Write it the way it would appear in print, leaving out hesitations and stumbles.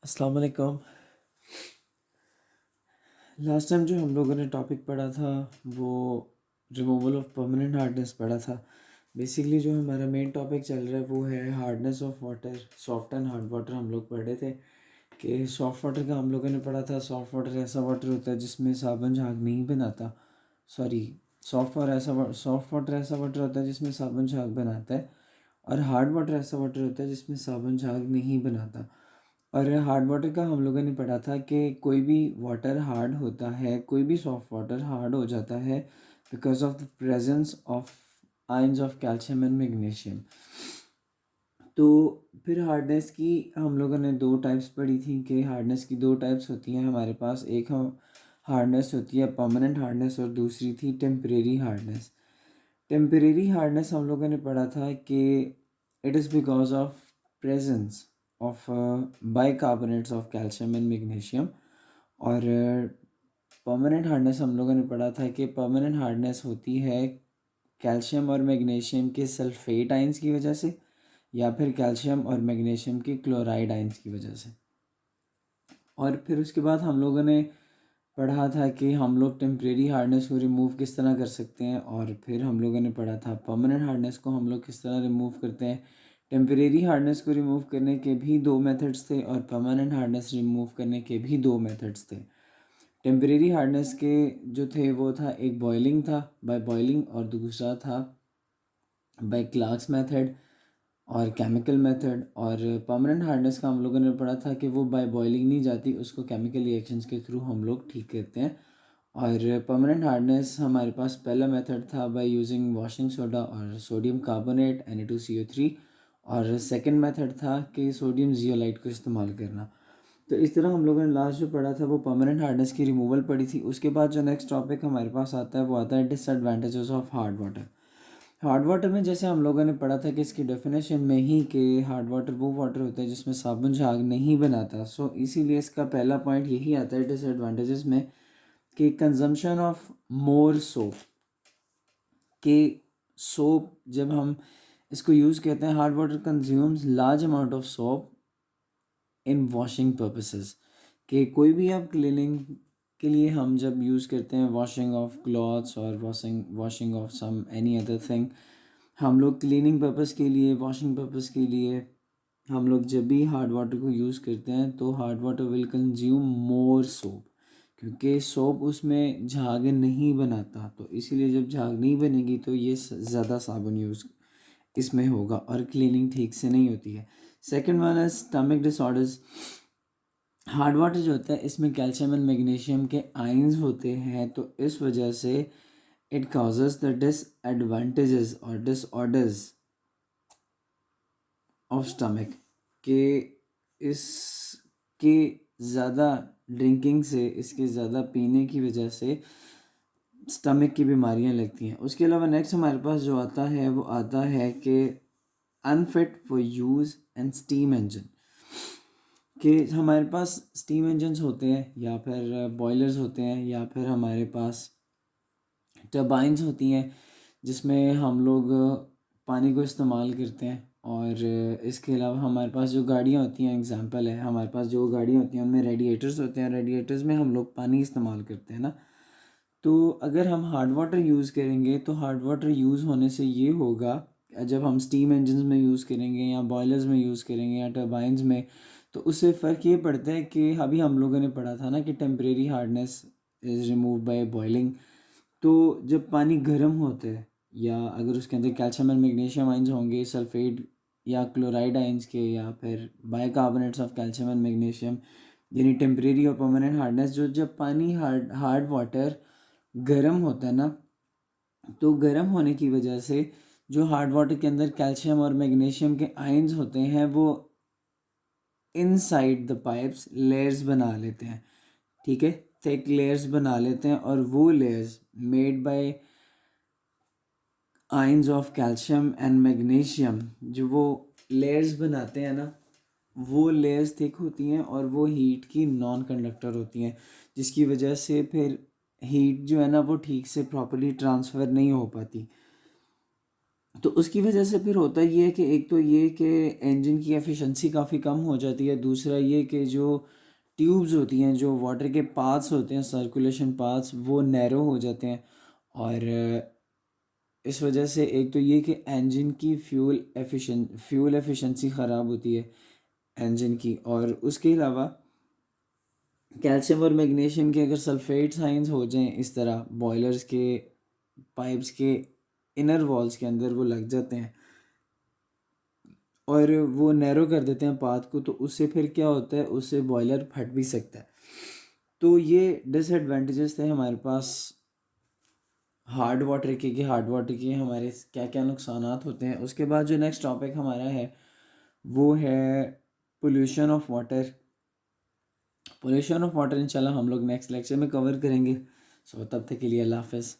अस्सलाम वालेकुम। Last time जो हम लोगों ने टॉपिक पढ़ा था वो रिमूवल ऑफ परमानेंट हार्डनेस पढ़ा था। बेसिकली जो हमारा मेन टॉपिक चल रहा है वो है hardness of water. Soft and hard water हम लोग पढ़े थे कि सॉफ्ट वाटर का हम लोगों ने पढ़ा था। सॉफ्ट वाटर ऐसा वाटर होता है जिसमें साबुन झाग नहीं बनाता। सॉरी, सॉफ्ट वाटर ऐसा वाटर होता है जिसमें साबुन झाग बनाता है, और हार्ड वाटर ऐसा वाटर होता है जिसमें साबुन झाग नहीं बनाता। और हार्ड वाटर का हम लोगों ने पढ़ा था कि कोई भी वाटर हार्ड होता है, कोई भी सॉफ्ट वाटर हार्ड हो जाता है because of the presence of ions of calcium and magnesium. तो फिर हार्डनेस की हम लोगों ने दो टाइप्स पढ़ी थी कि हार्डनेस की दो टाइप्स होती हैं हमारे पास। एक हम हार्डनेस होती है परमानेंट हार्डनेस, और दूसरी थी टेम्परेरी हार्डनेस। टेम्परेरी हार्डनेस हम लोगों ने पढ़ा था कि it is because of presence of bicarbonates of calcium and magnesium. और परमानेंट हार्डनेस हम लोगों ने पढ़ा था कि परमानेंट हार्डनेस होती है कैल्शियम और मैग्नीशियम के सल्फेट आयंस की वजह से, या फिर कैल्शियम और मैग्नीशियम के क्लोराइड आयंस की वजह से। और फिर उसके बाद हम लोगों ने पढ़ा था कि हम लोग टेम्परेरी हार्डनेस को रिमूव किस तरह कर सकते हैं, और फिर हम लोगों ने पढ़ा था परमानेंट हार्डनेस को हम लोग किस तरह रिमूव करते हैं। टेम्परेरी हार्डनेस को रिमूव करने के भी दो मेथड्स थे, और परमानेंट हार्डनेस रिमूव करने के भी दो मेथड्स थे। टेम्परेरी हार्डनेस के जो थे वो था, एक बॉइलिंग था, बाय बॉइलिंग, और दूसरा था बाय क्लार्क्स मेथड और केमिकल मेथड। और परमानेंट हार्डनेस का हम लोगों ने पढ़ा था कि वो बाय बॉइलिंग नहीं जाती, उसको केमिकल रिएक्शंस के थ्रू हम लोग ठीक करते हैं। और परमानेंट हार्डनेस हमारे पास पहला मेथड था बाय यूजिंग वॉशिंग सोडा और सोडियम कार्बोनेट Na2CO3, और सेकंड मेथड था कि सोडियम जियोलाइट को इस्तेमाल करना। तो इस तरह हम लोगों ने लास्ट जो पढ़ा था वो परमानेंट हार्डनेस की रिमूवल पढ़ी थी। उसके बाद जो नेक्स्ट टॉपिक हमारे पास आता है वो आता है disadvantages of hard water. Hard water में जैसे हम लोगों ने पढ़ा था कि इसकी डेफिनेशन में ही कि हार्ड वाटर वो वाटर होता है जिसमें साबुन झाग नहीं बनाता। सो इसीलिए इसका पहला पॉइंट यही आता है डिसएडवांटेजेस में कि कंजम्पशन ऑफ मोर सोप। कि सोप जब हम इसको यूज़ करते हैं, hard water consumes large amount of soap in washing purposes. कि कोई भी आप क्लीनिंग के लिए हम जब यूज़ करते हैं वॉशिंग ऑफ क्लॉथ्स और washing of some any other thing, हम लोग क्लीनिंग पर्पस के लिए, वॉशिंग पर्पस के लिए हम लोग जब भी हार्ड वाटर को यूज़ करते हैं तो hard water will consume more soap, क्योंकि सोप उसमें झाग नहीं बनाता। तो इसीलिए जब झाग नहीं बनेगी तो ये ज़्यादा साबुन यूज़ इसमें होगा और क्लीनिंग ठीक से नहीं होती है। सेकेंड वन है स्टमक डिसऑर्डर्स। हार्ड वाटर जो होता है इसमें कैल्शियम एंड मैग्नीशियम के आयंस होते हैं, तो इस वजह से इट काजेज द डिसएडवांटेजेस और डिसऑर्डर्स ऑफ स्टमक। के इसके ज़्यादा ड्रिंकिंग से, इसके ज़्यादा पीने की वजह से स्टमक की बीमारियां लगती हैं। उसके अलावा नेक्स्ट हमारे पास जो आता है वो आता है कि unfit for use and steam engine. कि हमारे पास स्टीम इंजन्स होते हैं, या फिर बॉयलर्स होते हैं, या फिर हमारे पास टर्बाइन्स होती हैं जिसमें हम लोग पानी को इस्तेमाल करते हैं। और इसके अलावा हमारे पास जो गाड़ियाँ होती हैं, एग्जांपल है हमारे पास जो गाड़ियाँ होती हैं उनमें रेडिएटर्स होते हैं, रेडिएटर्स में हम लोग पानी इस्तेमाल करते हैं ना। तो अगर हम हार्ड वाटर यूज़ करेंगे तो हार्ड वाटर यूज़ होने से ये होगा, जब हम स्टीम इंजन्स में यूज़ करेंगे या बॉयलर्स में यूज़ करेंगे या टर्बाइन्स में, तो उससे फ़र्क ये पड़ता है कि अभी हम लोगों ने पढ़ा था ना कि temporary hardness is remove by boiling. तो जब पानी गर्म होता है, या अगर उसके अंदर कैल्शियम एंड मैग्नीशियम आयंस होंगे, सल्फेट या क्लोराइड आयंस के, या फिर bicarbonates of calcium and magnesium, यानी टेम्परेरी और परमानेंट हार्डनेस, जो जब पानी हार्ड वाटर गर्म होता है ना, तो गर्म होने की वजह से जो हार्ड वाटर के अंदर कैल्शियम और मैग्नीशियम के आयंस होते हैं वो इनसाइड द पाइप्स लेयर्स बना लेते हैं। ठीक है, थिक लेयर्स बना लेते हैं, और वो layers made by ions of calcium and magnesium, जो वो लेयर्स बनाते हैं ना, वो लेयर्स थिक होती हैं और वो हीट की नॉन कंडक्टर होती हैं, जिसकी वजह से फिर हीट जो है ना वो ठीक से प्रॉपर्ली ट्रांसफ़र नहीं हो पाती। तो उसकी वजह से फिर होता ये है कि एक तो ये कि इंजन की एफिशिएंसी काफ़ी कम हो जाती है, दूसरा ये कि जो ट्यूब्स होती हैं, जो वाटर के पाथ्स होते हैं, सर्कुलेशन पाथ्स, वो नैरो हो जाते हैं। और इस वजह से एक तो ये कि इंजन की फ्यूल एफिशिएंसी ख़राब होती है इंजन की। और उसके अलावा कैल्शियम और मैग्नीशियम के अगर सल्फेट साइंस हो जाएं इस तरह बॉयलर्स के पाइप्स के इनर वॉल्स के अंदर, वो लग जाते हैं और वो नैरो कर देते हैं पाथ को, तो उससे फिर क्या होता है, उससे बॉयलर फट भी सकता है। तो ये डिसएडवांटेजेस थे हमारे पास हार्ड वाटर के, कि हार्ड वाटर के हमारे क्या क्या नुकसानात होते हैं। उसके बाद जो नेक्स्ट टॉपिक हमारा है वो है pollution of water. Pollution of water इंशाल्लाह हम लोग नेक्स्ट लेक्चर में कवर करेंगे। सो तब तक के लिए अल्लाह हाफ़िज़।